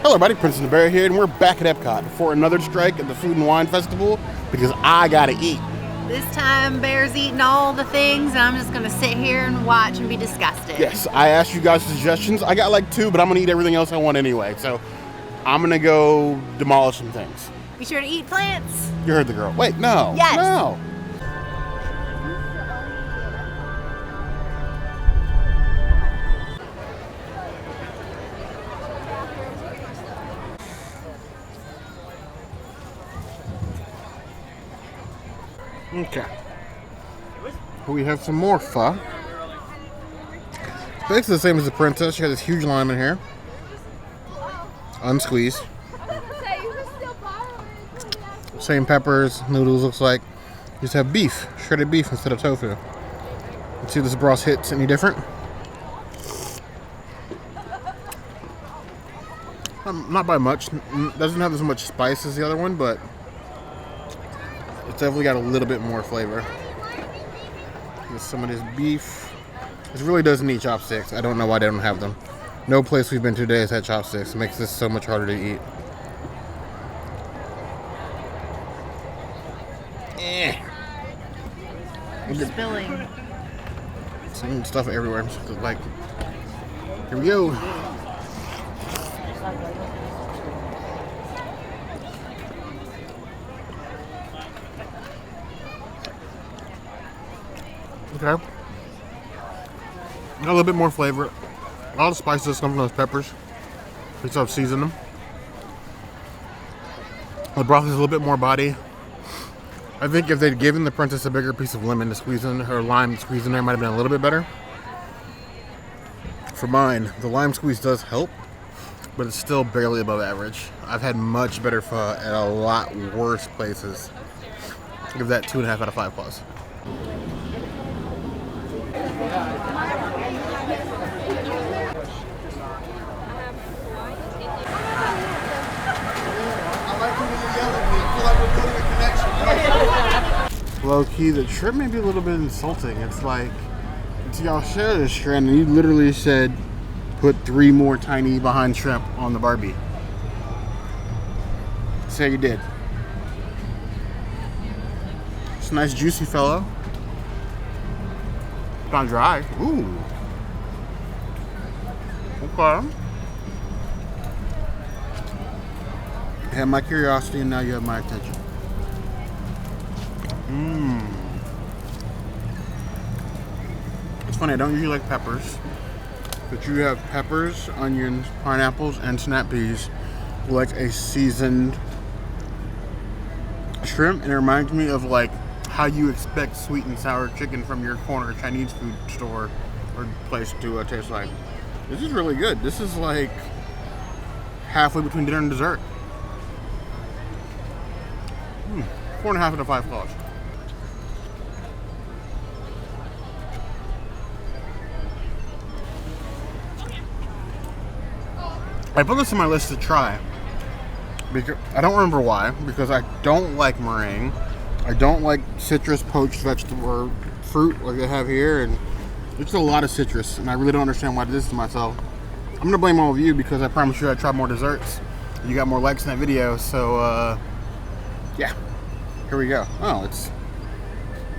Hello everybody, Prince and the Bear here, and we're back at Epcot for another strike at the Food and Wine Festival because I gotta eat. This time, Bear's eating all the things, and I'm just gonna sit here and watch and be disgusted. Yes, I asked you guys suggestions. I got like 2, but I'm gonna eat everything else I want anyway, so I'm gonna go demolish some things. Be sure to eat plants. You heard the girl. Wait, no. Yes. No. Okay. We have some more pho. Basically the same as the princess. She has this huge lime in here. Unsqueezed. Same peppers, noodles looks like. You just have beef, shredded beef instead of tofu. Let's see if this broth hits any different. Not by much. Doesn't have as much spice as the other one, but it's definitely got a little bit more flavor. With some of this beef. This really does need chopsticks. I don't know why they don't have them. No place we've been to today has had chopsticks. It makes this so much harder to eat. You're spilling. Some stuff everywhere. Like, here we go. Okay. Got a little bit more flavor. A lot of spices come from those peppers. We still have seasoned them. The broth is a little bit more body. I think if they'd given the princess a bigger piece of lemon to squeeze in, or lime to squeeze in there, might have been a little bit better. For mine, the lime squeeze does help, but it's still barely above average. I've had much better pho at a lot worse places. Give that 2.5 out of 5 plus. Low key, the shrimp may be a little bit insulting. It's like, y'all share this shrimp, and you literally said put 3 more tiny behind shrimp on the Barbie. Say you did. It's a nice juicy fellow. Not dry. Ooh. Okay. I had my curiosity, and now you have my attention. It's funny, I don't usually like peppers, but you have peppers, onions, pineapples, and snap peas like a seasoned shrimp, and it reminds me of like how you expect sweet and sour chicken from your corner Chinese food store or place to taste like. This is really good. This is like halfway between dinner and dessert. 4.5 out of 5 claws. I put this on my list to try because I don't remember why. Because I don't like meringue. I don't like citrus poached vegetable or fruit like they have here, and there's a lot of citrus, and I really don't understand why I did this to myself. I'm gonna blame all of you because I promised you I'd try more desserts. You got more likes in that video, so yeah. Here we go. Oh, it's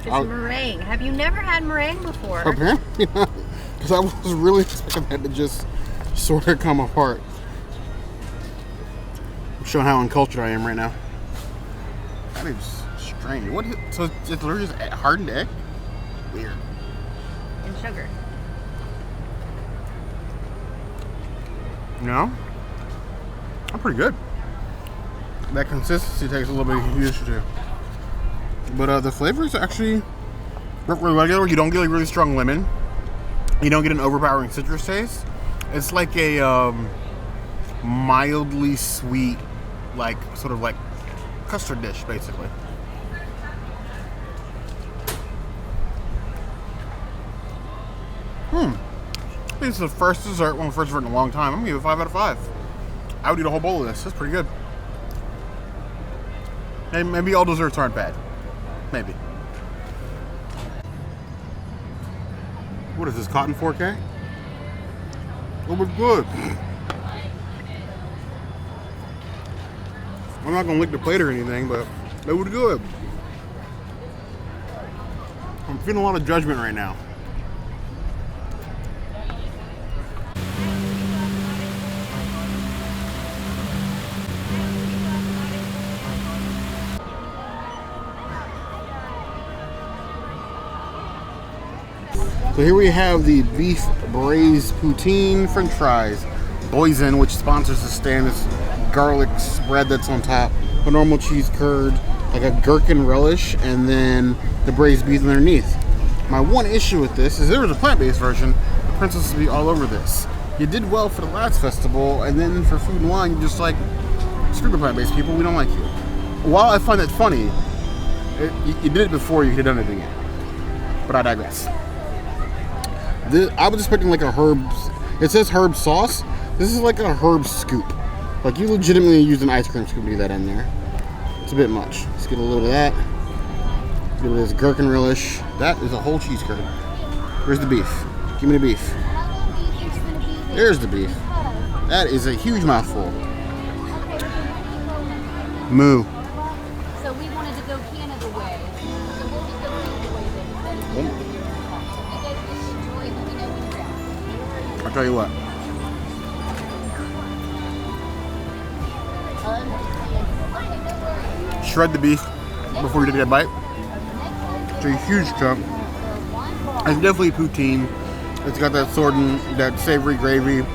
meringue. Have you never had meringue before? Apparently not. Because I was really expecting that to just sort of come apart. I'm showing how uncultured I am right now. That is strange. What is it? So it's literally just hardened egg? Weird. And sugar. No? I'm pretty good. That consistency takes a little bit of used to. But the flavor is actually really regular. You don't get like really strong lemon. You don't get an overpowering citrus taste. It's like a mildly sweet, like sort of like custard dish, basically. This is the first dessert, one of the first dessert in a long time. I'm gonna give it 5 out of 5. I would eat a whole bowl of this. That's pretty good. Maybe all desserts aren't bad. Maybe. What is this, cotton 4K? Oh, it's good. I'm not gonna lick the plate or anything, but it was good. I'm feeling a lot of judgment right now. So here we have the beef braised poutine french fries. Boysen, which sponsors the stand, this garlic spread that's on top. A normal cheese curd, like a gherkin relish, and then the braised beef underneath. My one issue with this is there was a plant-based version. The princess would be all over this. You did well for the last festival, and then for Food and Wine, you're just like, screw the plant-based people, we don't like you. While I find that funny, you did it before, you could have done it again. But I digress. I was expecting like a herb, it says herb sauce. This is like a herb scoop. Like you legitimately used an ice cream scoop to do that in there. It's a bit much. Let's get a little of that. Get a little of this gherkin relish. That is a whole cheese curd. Where's the beef? Give me the beef. There's the beef. That is a huge mouthful. Moo. So we wanted to go Canada way. So we'll just go Canada way then. I'll tell you what. Shred the beef before you take a bite. It's a huge chunk. It's definitely poutine. It's got that sort of that savory gravy.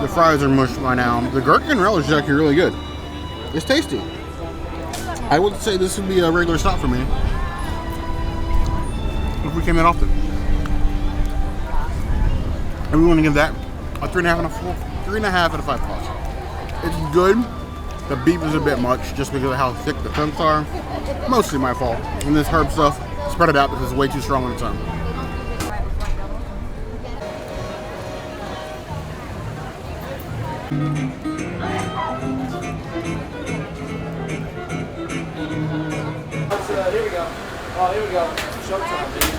The fries are mushed by now. The gherkin relish is actually really good. It's tasty. I would say this would be a regular stop for me if we came that often. And we want to give that a 3.5 out of 5 plus. It's good. The beef is a bit much just because of how thick the chunks are. Mostly my fault. And this herb stuff, spread it out because it's way too strong on its own. Here we go. Oh, here we go. Showtime, baby.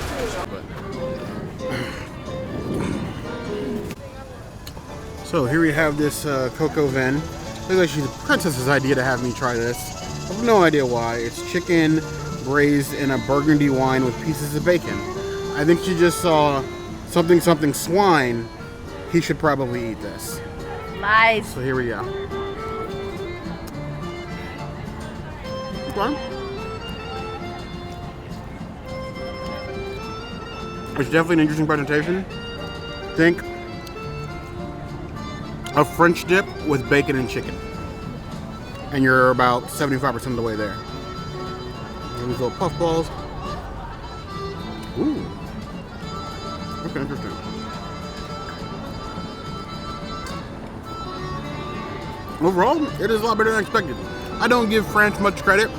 So here we have this coco ven. Looks like she's the princess's idea to have me try this. I have no idea why. It's chicken braised in a burgundy wine with pieces of bacon. I think she just saw something swine. He should probably eat this. Lies. So here we go. Okay. It's definitely an interesting presentation. Think a French dip with bacon and chicken. And you're about 75% of the way there. And these little puff balls. Ooh. Okay, interesting. Overall, it is a lot better than I expected. I don't give France much credit.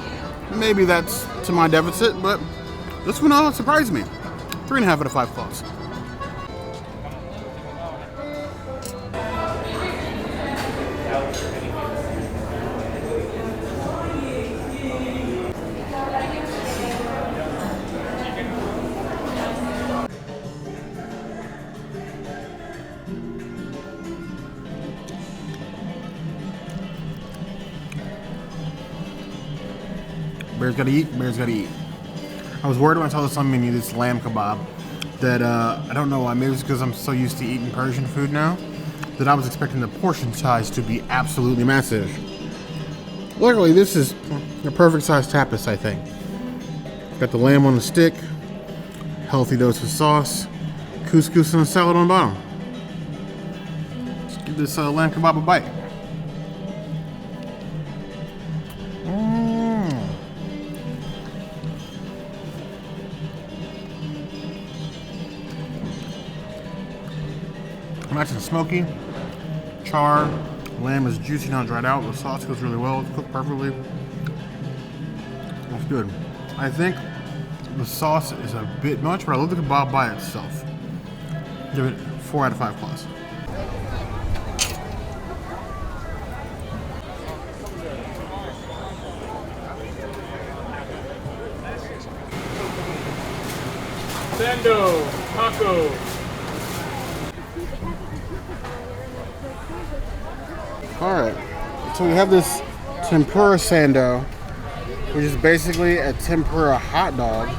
Maybe that's to my deficit, but this one surprised me. 3.5 out of 5 claws. Bears gotta eat, bears gotta eat. I was worried when I saw this on menu, this lamb kebab, that I don't know why, maybe it's because I'm so used to eating Persian food now, that I was expecting the portion size to be absolutely massive. Luckily, this is a perfect size tapas, I think. Got the lamb on the stick, healthy dose of sauce, couscous and a salad on the bottom. Let's give this lamb kebab a bite. Nice and smoky, char, lamb is juicy, not dried out, the sauce goes really well, it's cooked perfectly. It's good. I think the sauce is a bit much, but I love the kebab by itself. Give it 4 out of 5 plus. Sando, Hako. Alright, so we have this Tempura Sando, which is basically a tempura hot dog.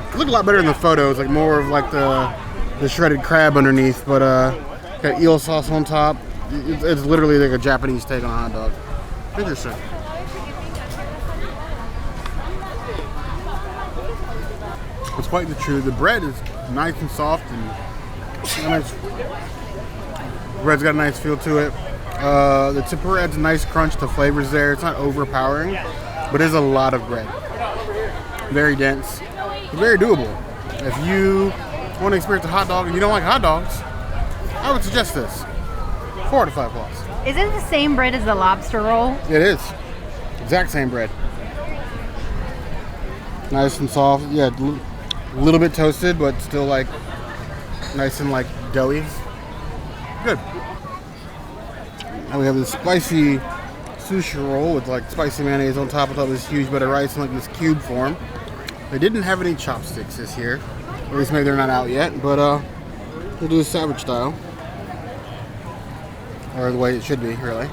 It looked a lot better in the photos, like more of like the shredded crab underneath, but got eel sauce on top. It's literally like a Japanese take on a hot dog. Interesting. It's quite the truth. The bread is nice and soft and nice. The bread's got a nice feel to it. The tempura adds a nice crunch to flavors there. It's not overpowering, but there's a lot of bread. Very dense, very doable. If you want to experience a hot dog and you don't like hot dogs, I would suggest this. 4 out of 5 plus. Is it the same bread as the lobster roll? It is. Exact same bread. Nice and soft. Yeah, a little bit toasted, but still like nice and like doughy. Good. Now we have this spicy sushi roll with like spicy mayonnaise on top of this huge bed of rice in like this cube form. They didn't have any chopsticks this year. At least maybe they're not out yet, but we'll do a savage style. Or the way it should be, really.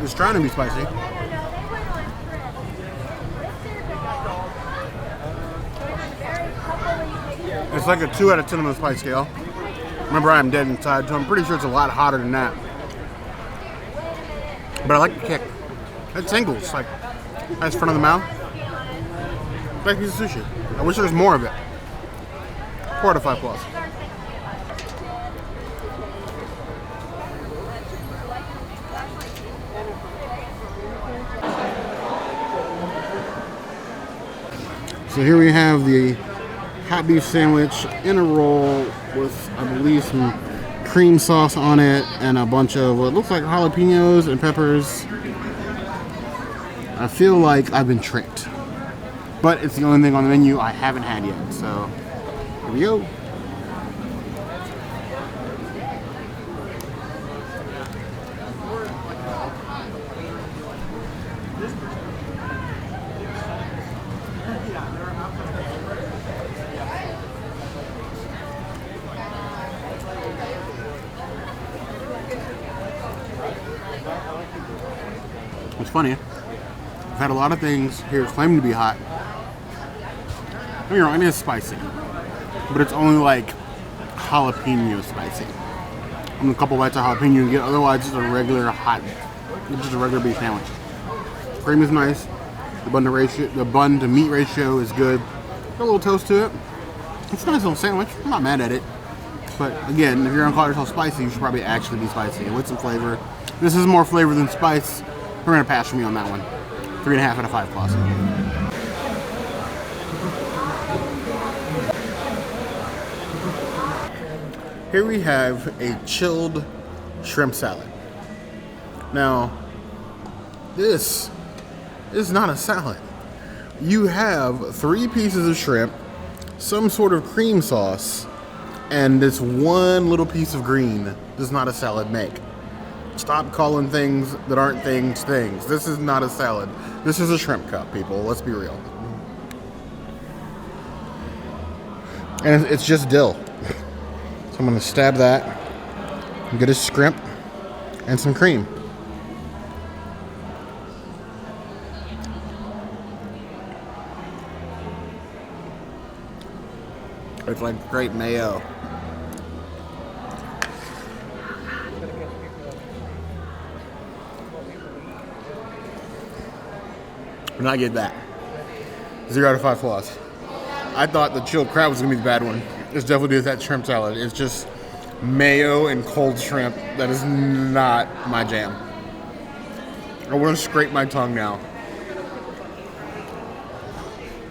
It's trying to be spicy. It's like a 2 out of 10 on the spice scale. Remember, I am dead inside, so I'm pretty sure it's a lot hotter than that. But I like the kick. It tingles, like nice front of the mouth. Like a piece of sushi. I wish there was more of it. 4 out of 5 plus. So here we have the hot beef sandwich in a roll with, I believe, some cream sauce on it and a bunch of what looks like jalapenos and peppers. I feel like I've been tricked. But it's the only thing on the menu I haven't had yet, so here we go. It's funny. I've had a lot of things here claim to be hot. Don't get me wrong, it is spicy, but it's only like jalapeno spicy. And a couple bites of jalapeno you get, otherwise just a regular beef sandwich. Cream is nice. The bun to meat ratio is good. Got a little toast to it. It's a nice little sandwich. I'm not mad at it. But again, if you're gonna call yourself spicy, you should probably actually be spicy with some flavor. This is more flavor than spice. We're gonna pass for me on that one. 3.5 out of 5 plus. Here we have a chilled shrimp salad. Now, this is not a salad. You have 3 pieces of shrimp, some sort of cream sauce, and this one little piece of green does not a salad make. Stop calling things that aren't things things. This is not a salad. This is a shrimp cup, people. Let's be real. And it's just dill. So I'm going to stab that and get a scrimp and some cream. It's like great mayo. Did not get that. 0 out of 5 plus. I thought the chilled crab was going to be the bad one. It's definitely that shrimp salad. It's just mayo and cold shrimp. That is not my jam. I want to scrape my tongue now.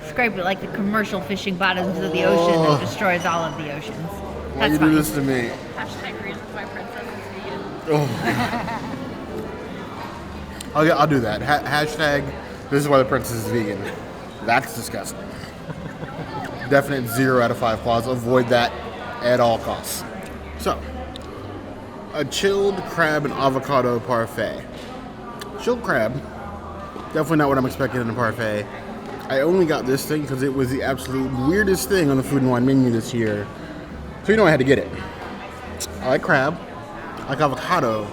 Scrape it like the commercial fishing bottoms of the ocean that destroys all of the oceans. Why you do this to me? Hashtag reasons why princess is vegan. Oh. I'll do that. Hashtag this is why the princess is vegan. That's disgusting. Definite 0 out of 5 plus. Avoid that at all costs. So, a chilled crab and avocado parfait. Chilled crab, definitely not what I'm expecting in a parfait. I only got this thing because it was the absolute weirdest thing on the Food and Wine menu this year. So you know I had to get it. I like crab, I like avocado,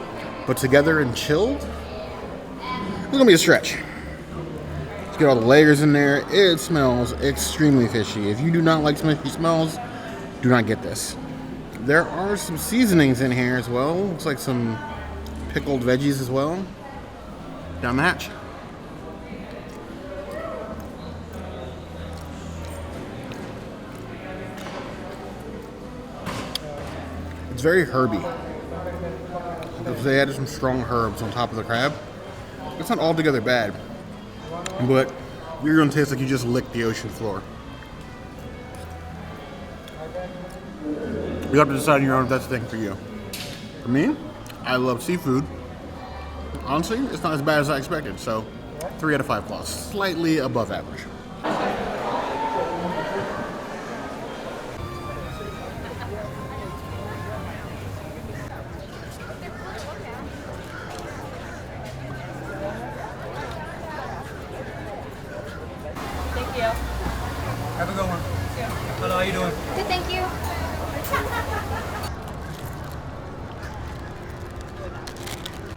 but together and chilled, it's gonna be a stretch. Let's get all the layers in there. It smells extremely fishy. If you do not like fishy smells, do not get this. There are some seasonings in here as well. Looks like some pickled veggies as well. Down the hatch. It's very herby. They added some strong herbs on top of the crab. It's not altogether bad, but you're gonna taste like you just licked the ocean floor. You have to decide on your own if that's the thing for you. For me, I love seafood. Honestly, it's not as bad as I expected, so 3 out of 5 plus. Slightly above average. Thank you. Have a good one. Hello, how you doing? Good, thank you.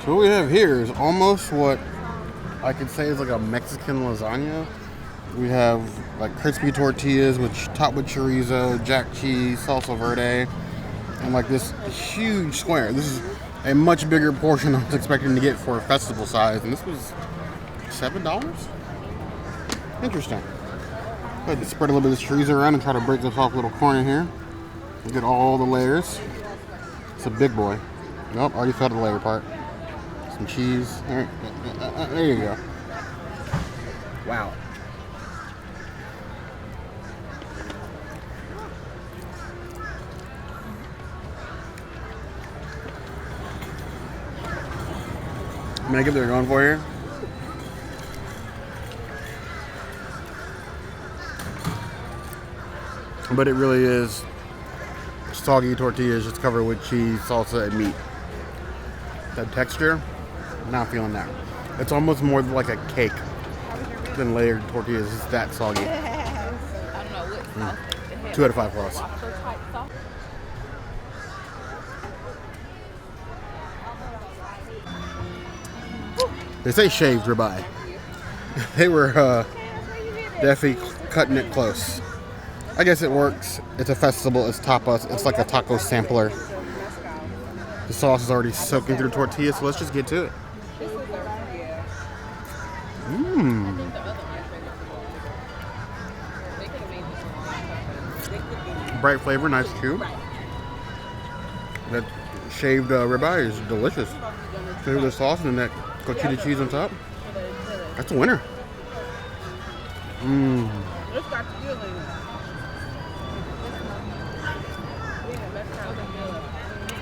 So what we have here is almost what I could say is like a Mexican lasagna. We have like crispy tortillas which topped with chorizo, jack cheese, salsa verde, and like this huge square. This is a much bigger portion I was expecting to get for a festival size, and this was $7? Interesting. Go ahead and spread a little bit of this chorizo around and try to break this off a little corner here. You get all the layers. It's a big boy. Nope, already felt the layer part. Some cheese. All right. There you go. Wow. I'm gonna get what they're going for here. But it really is soggy tortillas just covered with cheese, salsa, and meat. That texture, not feeling that. It's almost more like a cake than layered tortillas. It's that soggy. I don't know what sauce. 2 out of 5 plus. They say shaved ribeye. They were definitely cutting it close. I guess it works. It's a festival. It's tapas. It's like a taco sampler. The sauce is already soaking through the tortilla, so let's just get to it. Bright flavor, nice chew. That shaved ribeye is delicious. So the sauce and that cotija cheese on top. That's a winner.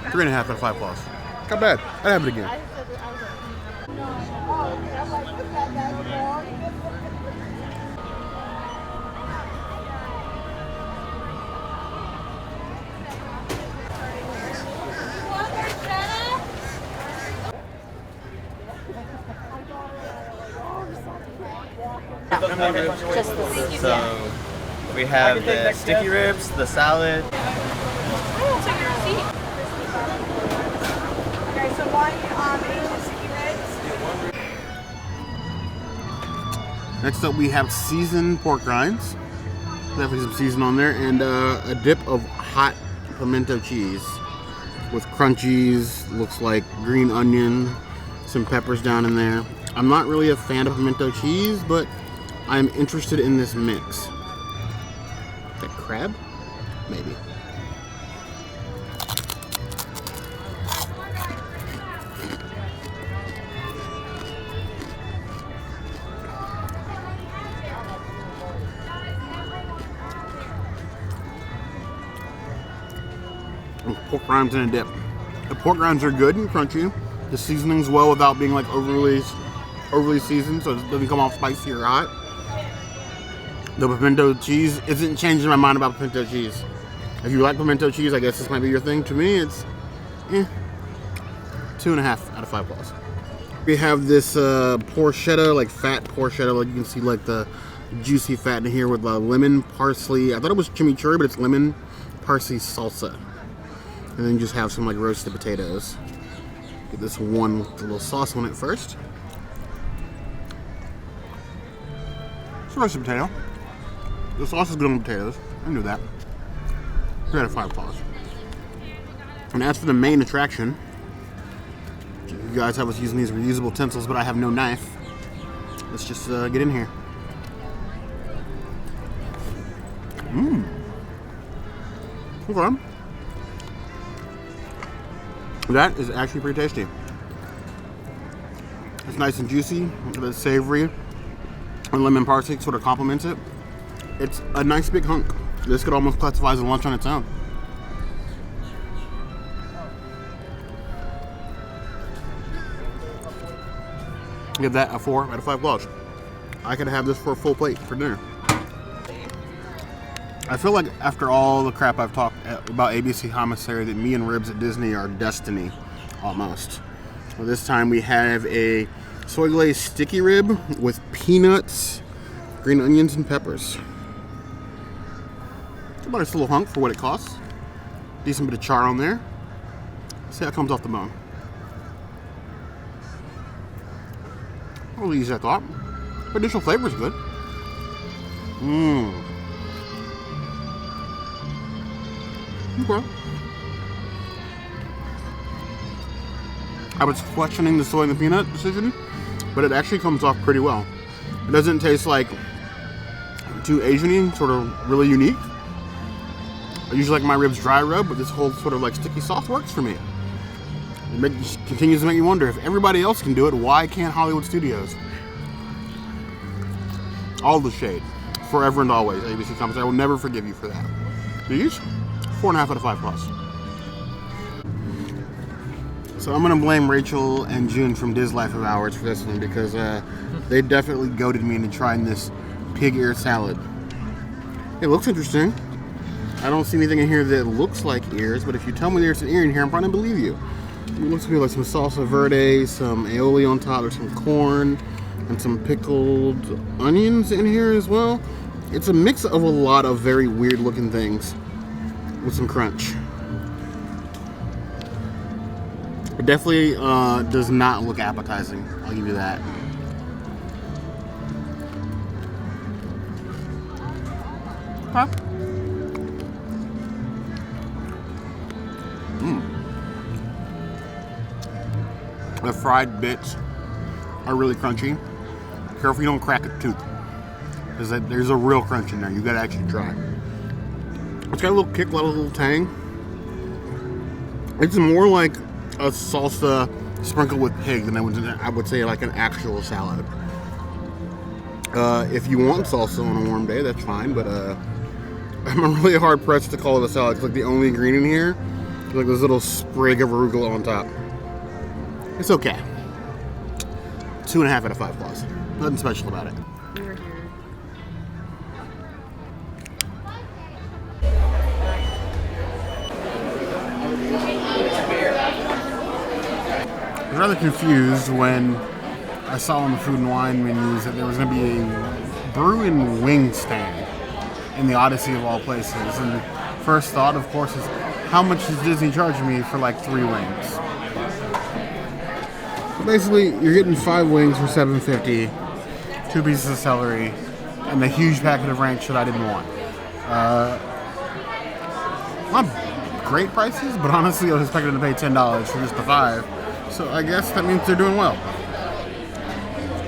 3.5 out of 5 plus. Not bad. I'd have it again. So we have the sticky ribs, the salad. Okay, so one Asian sticky ribs. Next up we have seasoned pork rinds. Definitely some season on there, and a dip of hot pimento cheese with crunchies, looks like green onion, some peppers down in there. I'm not really a fan of pimento cheese, but I'm interested in this mix. Is that crab? Maybe. Pork rinds in a dip. The pork rinds are good and crunchy. The seasoning's well without being like overly seasoned, so it doesn't come off spicy or hot. The pimento cheese isn't changing my mind about pimento cheese. If you like pimento cheese, I guess this might be your thing. To me, it's 2.5 out of 5 plus. We have this porchetta, like fat porchetta, like you can see like the juicy fat in here with lemon parsley. I thought it was chimichurri, but it's lemon parsley salsa. And then you just have some like roasted potatoes. Get this one with a little sauce on it first. It's a roasted potato. The sauce is good on the potatoes. I knew that. 3 out of 5 claws. And as for the main attraction, you guys have us using these reusable utensils, but I have no knife. Let's just get in here. Mmm. Okay. That is actually pretty tasty. It's nice and juicy, it's savory, and lemon parsley sort of complements it. It's a nice big hunk. This could almost classify as a lunch on its own. Give that a 4 out of 5 claws. I could have this for a full plate for dinner. I feel like after all the crap I've talked about ABC Commissary that me and ribs at Disney are destiny, almost. Well, this time we have a soy-glazed sticky rib with peanuts, green onions, and peppers. It's about a nice little hunk for what it costs. Decent bit of char on there. See how it comes off the bone. A little easy, I thought. The initial flavor is good. Mmm. Okay. I was questioning the soy and the peanut decision, but it actually comes off pretty well. It doesn't taste like too Asian-y, sort of really unique. I usually like my ribs dry rub, but this whole sort of like sticky sauce works for me. It continues to make me wonder, if everybody else can do it, why can't Hollywood Studios? All the shade. Forever and always, ABC Commissary. I will never forgive you for that. These? 4.5 out of 5 plus. So I'm going to blame Rachel and June from Diz Life of Ours for this one, because they definitely goaded me into trying this pig ear salad. It looks interesting. I don't see anything in here that looks like ears, but if you tell me there's an ear in here, I'm probably going to believe you. It looks to be like some salsa verde, some aïoli on top, there's some corn, and some pickled onions in here as well. It's a mix of a lot of very weird looking things with some crunch. It definitely does not look appetizing, I'll give you that. Huh? The fried bits are really crunchy. Careful you don't crack a tooth, because there's a real crunch in there. You gotta actually try. It's got a little kick, a little tang. It's more like a salsa sprinkled with pig than I would say like an actual salad. If you want salsa on a warm day, that's fine, but I'm really hard pressed to call it a salad. It's like the only ingredient here is like this little sprig of arugula on top. It's okay. 2.5 out of 5 claws. Nothing special about it. I was rather confused when I saw on the food and wine menus that there was going to be a brew and wing stand in the Odyssey of all places. And first thought, of course, is how much is Disney charging me for like 3 wings? Basically, you're getting 5 wings for $7.50, 2 pieces of celery, and a huge packet of ranch that I didn't want. Not great prices, but honestly, I was expecting to pay $10 for just the 5. So I guess that means they're doing well.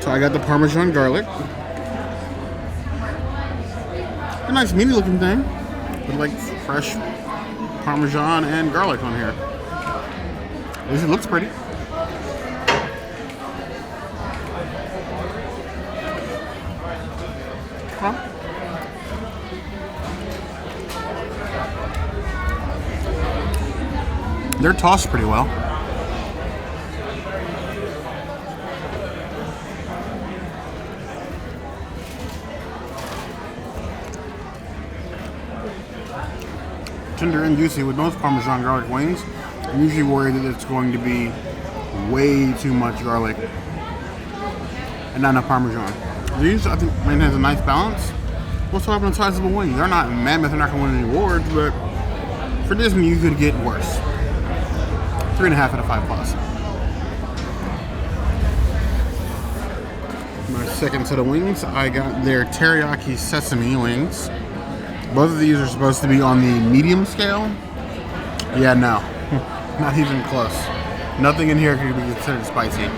So I got the Parmesan garlic. A nice meaty looking thing, with like fresh Parmesan and garlic on here. At least it looks pretty. They're tossed pretty well. Tender and juicy. With most Parmesan garlic wings, I'm usually worried that it's going to be way too much garlic and not enough Parmesan. These, I think, maintain a nice balance. Also having a sizable wing. They're not mammoth, they're not going to win any awards, but for Disney, you could get worse. 3.5 out of 5 plus. My second set of wings, I got their Teriyaki-Sesame wings. Both of these are supposed to be on the medium scale. Yeah, no. Not even close. Nothing in here could be considered spicy.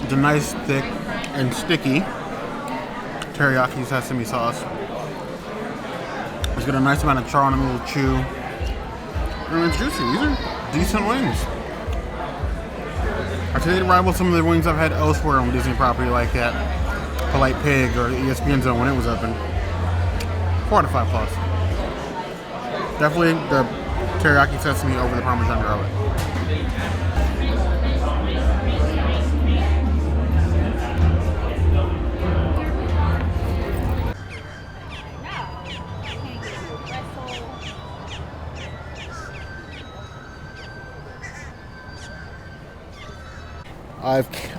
It's a nice, thick, and sticky teriyaki sesame sauce. It's got a nice amount of char on a little chew. And it's juicy. These are decent wings. I'd say they rival some of the wings I've had elsewhere on Disney property, like at Polite Pig or ESPN Zone when it was open. 4 out of 5 plus. Definitely the teriyaki sesame over the Parmesan garlic.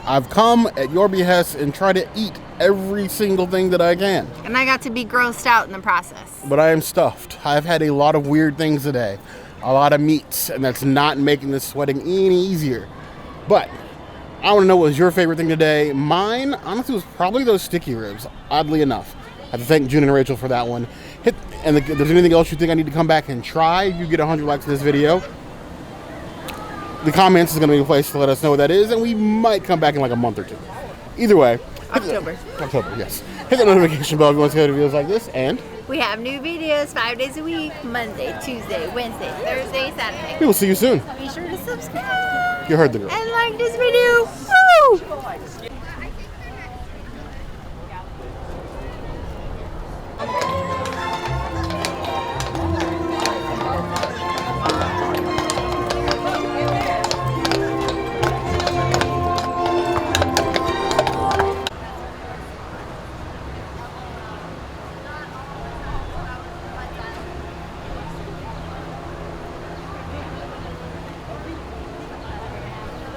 I've come at your behest and tried to eat every single thing that I can. And I got to be grossed out in the process. But I am stuffed. I've had a lot of weird things today. A lot of meats, and that's not making this sweating any easier. But I want to know what was your favorite thing today. Mine, honestly, was probably those sticky ribs, oddly enough. I have to thank June and Rachel for that one. And if there's anything else you think I need to come back and try, you get 100 likes to this video. The comments is going to be a place to let us know what that is, and we might come back in like a month or two. Either way. October, yes. Hit the notification bell if you want to see videos like this, and we have new videos 5 days a week, Monday, Tuesday, Wednesday, Thursday, Saturday. we will see you soon. Be sure to subscribe You heard the girl. and like this video. Woo!